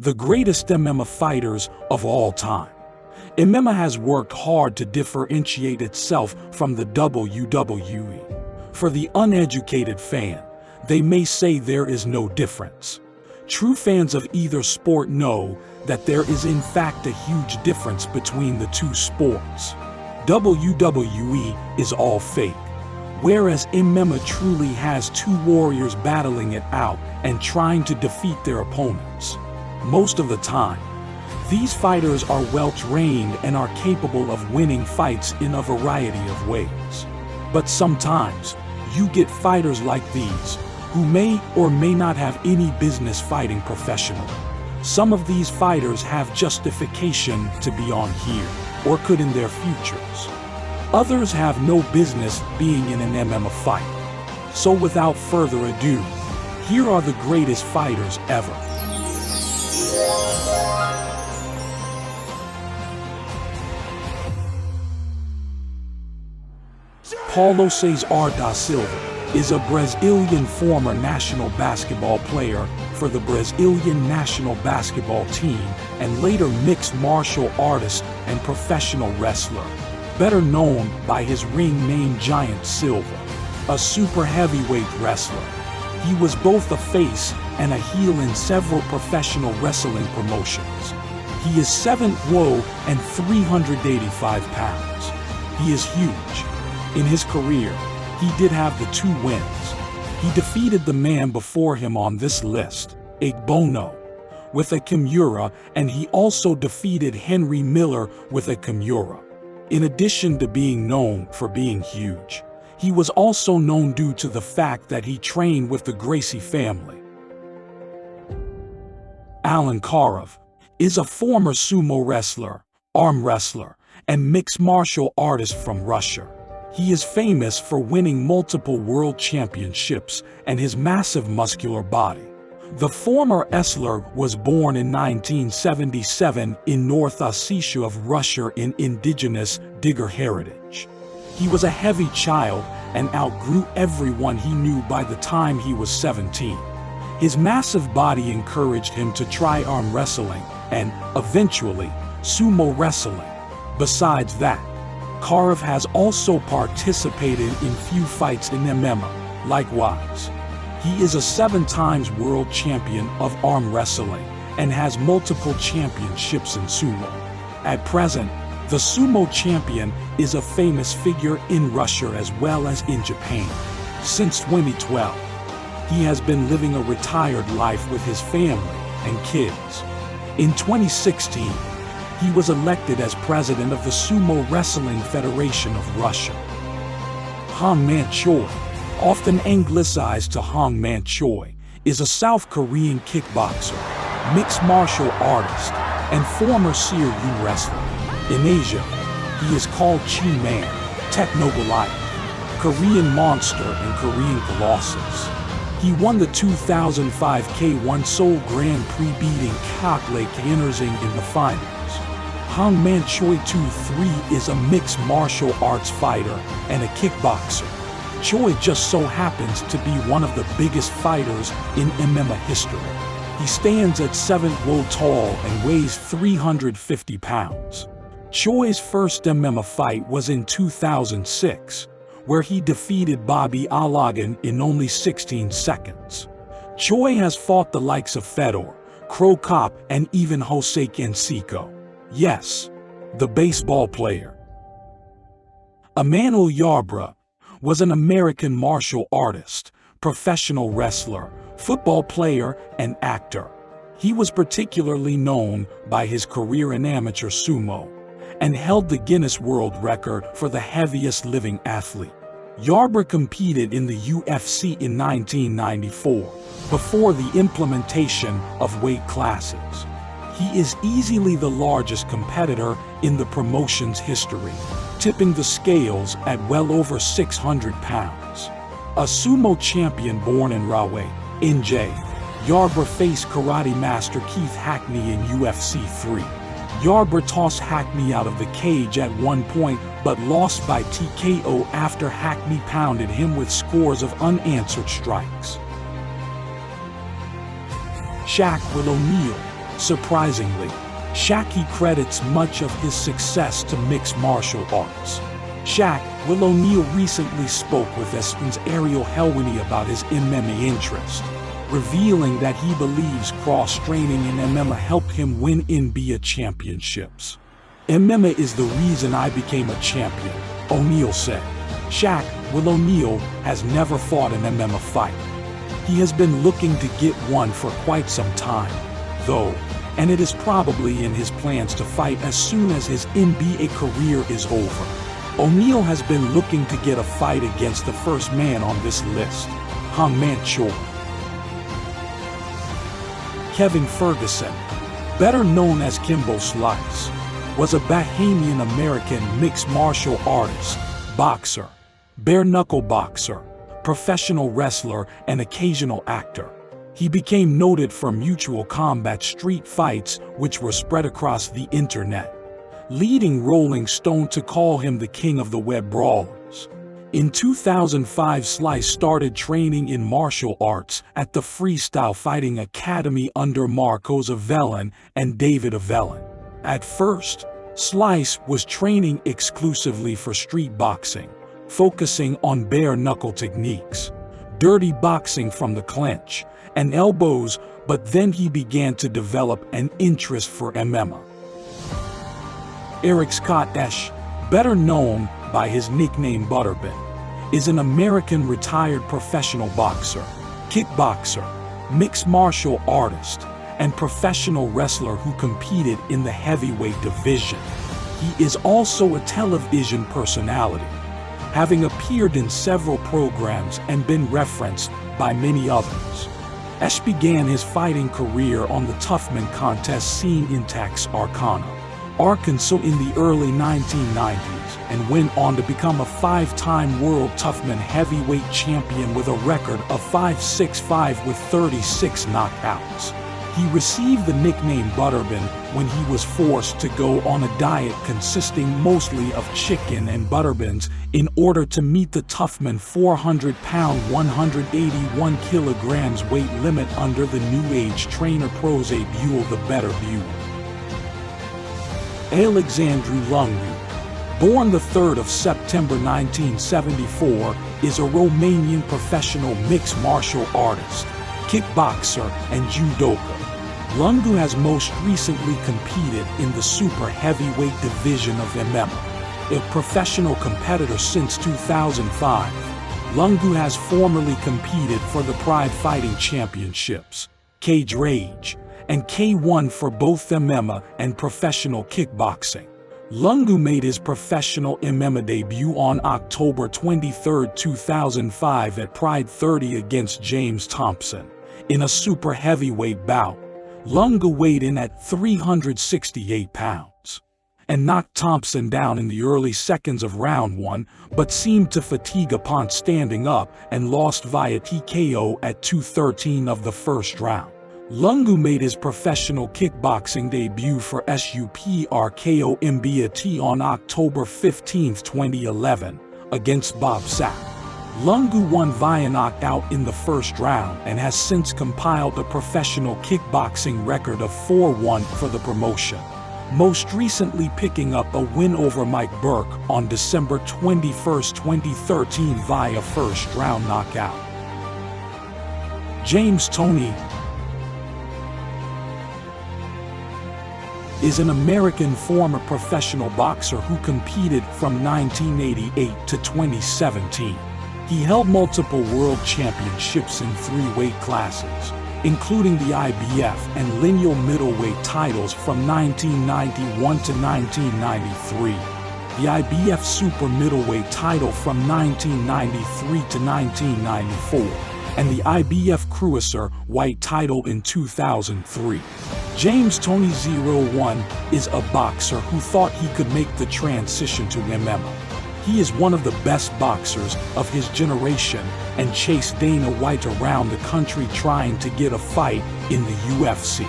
the greatest MMA fighters of all time. MMA has worked hard to differentiate itself from the WWE. For the uneducated fan, they may say there is no difference. True fans of either sport know that there is in fact a huge difference between the two sports. WWE is all fake, whereas MMA truly has two warriors battling it out and trying to defeat their opponents. Most of the time, these fighters are well-trained and are capable of winning fights in a variety of ways. But sometimes, you get fighters like these, who may or may not have any business fighting professionally. Some of these fighters have justification to be on here, or could in their futures. Others have no business being in an MMA fight. So without further ado, here are the greatest fighters ever. Paulo Cesar da Silva is a Brazilian former national basketball player for the Brazilian national basketball team and later mixed martial artist and professional wrestler, better known by his ring name Giant Silva, a super heavyweight wrestler. He was both a face and a heel in several professional wrestling promotions. He is 7'0" and 385 pounds. He is huge. In his career, he did have the 2 wins. He defeated the man before him on this list, Bono, with a Kimura, and he also defeated Henry Miller with a Kimura. In addition to being known for being huge, he was also known due to the fact that he trained with the Gracie family. Alan Karaev is a former sumo wrestler, arm wrestler, and mixed martial artist from Russia. He is famous for winning multiple world championships and his massive muscular body. The former wrestler was born in 1977 in North Ossetia of Russia in indigenous Digger heritage. He was a heavy child and outgrew everyone he knew by the time he was 17. His massive body encouraged him to try arm wrestling and, eventually, sumo wrestling. Besides that, Karaev has also participated in few fights in MMA. Likewise, he is a 7-time world champion of arm wrestling and has multiple championships in sumo. At present, the sumo champion is a famous figure in Russia as well as in Japan. Since 2012, he has been living a retired life with his family and kids. In 2016, he was elected as president of the Sumo Wrestling Federation of Russia. Hongman Choi, often anglicized to Hongman Choi, is a South Korean kickboxer, mixed martial artist, and former Seoul wrestler. In Asia, he is called Chi-Man, Techno Goliath, Korean Monster, and Korean Colossus. He won the 2005 K1 Seoul Grand Prix beating Shaquille in the finals. Hongman Choi 2-3 is a mixed martial arts fighter and a kickboxer. Choi just so happens to be one of the biggest fighters in MMA history. He stands at 7'0" tall and weighs 350 pounds. Choi's first MMA fight was in 2006, where he defeated Bobby Alagan in only 16 seconds. Choi has fought the likes of Fedor, Cro Cop, and even Jose Canseco. Yes, the baseball player. Emmanuel Yarbrough was an American martial artist, professional wrestler, football player, and actor. He was particularly known by his career in amateur sumo and held the Guinness World Record for the heaviest living athlete. Yarbrough competed in the UFC in 1994, before the implementation of weight classes. He is easily the largest competitor in the promotion's history, tipping the scales at well over 600 pounds. A sumo champion born in Rahway, NJ, Yarbrough faced karate master Keith Hackney in UFC 3. Yarbrough tossed Hackney out of the cage at one point but lost by TKO after Hackney pounded him with scores of unanswered strikes. Shaquille O'Neal, Surprisingly, Shaquille credits much of his success to mixed martial arts. Will O'Neal recently spoke with ESPN's Ariel Helwani about his MMA interest, revealing that he believes cross-training in MMA helped him win NBA championships. "MMA is the reason I became a champion," O'Neal said. Will O'Neal has never fought an MMA fight. He has been looking to get one for quite some time, though, and it is probably in his plans to fight as soon as his NBA career is over. O'Neal has been looking to get a fight against the first man on this list, Choi. Kevin Ferguson, better known as Kimbo Slice, was a Bahamian-American mixed martial artist, boxer, bare-knuckle boxer, professional wrestler, and occasional actor. He became noted for mutual combat street fights which were spread across the internet, leading Rolling Stone to call him the king of the web brawlers. In 2005, Slice started training in martial arts at the Freestyle Fighting Academy under Marcos Avellan and David Avellan. At first, Slice was training exclusively for street boxing, focusing on bare-knuckle techniques, dirty boxing from the clinch, and elbows, but then he began to develop an interest for MMA. Eric Scott Esch, better known by his nickname Butterbin, is an American retired professional boxer, kickboxer, mixed martial artist, and professional wrestler who competed in the heavyweight division. He is also a television personality, having appeared in several programs and been referenced by many others. Esch began his fighting career on the Toughman contest scene in Texarkana, Arkansas in the early 1990s, and went on to become a five-time World Toughman heavyweight champion with a record of 5-6-5 with 36 knockouts. He received the nickname Butterbin when he was forced to go on a diet consisting mostly of chicken and butterbeans in order to meet the Toughman 400-pound 181 kilograms weight limit under the New Age trainer Prose Buell the Better Buell. Alexandru Lungu, born the 3rd of September 1974, is a Romanian professional mixed martial artist, kickboxer, and judoka. Lungu has most recently competed in the super heavyweight division of MMA. A professional competitor since 2005, Lungu has formerly competed for the Pride Fighting Championships, Cage Rage, and K1 for both MMA and professional kickboxing. Lungu made his professional MMA debut on October 23, 2005 at Pride 30 against James Thompson. In a super heavyweight bout, Lungu weighed in at 368 pounds and knocked Thompson down in the early seconds of round 1, but seemed to fatigue upon standing up and lost via TKO at 2:13 of the first round. Lungu made his professional kickboxing debut for SUPRKO MBAT on October 15, 2011, against Bob Sapp. Lungu won via knockout in the first round and has since compiled a professional kickboxing record of 4-1 for the promotion, most recently picking up a win over Mike Burke on December 21, 2013 via first-round knockout. James Toney is an American former professional boxer who competed from 1988 to 2017. He held multiple world championships in 3 weight classes, including the IBF and lineal middleweight titles from 1991 to 1993, the IBF super middleweight title from 1993 to 1994, and the IBF Cruiser White title in 2003. James Toney 01 is a boxer who thought he could make the transition to MMA. He is one of the best boxers of his generation and chased Dana White around the country trying to get a fight in the UFC.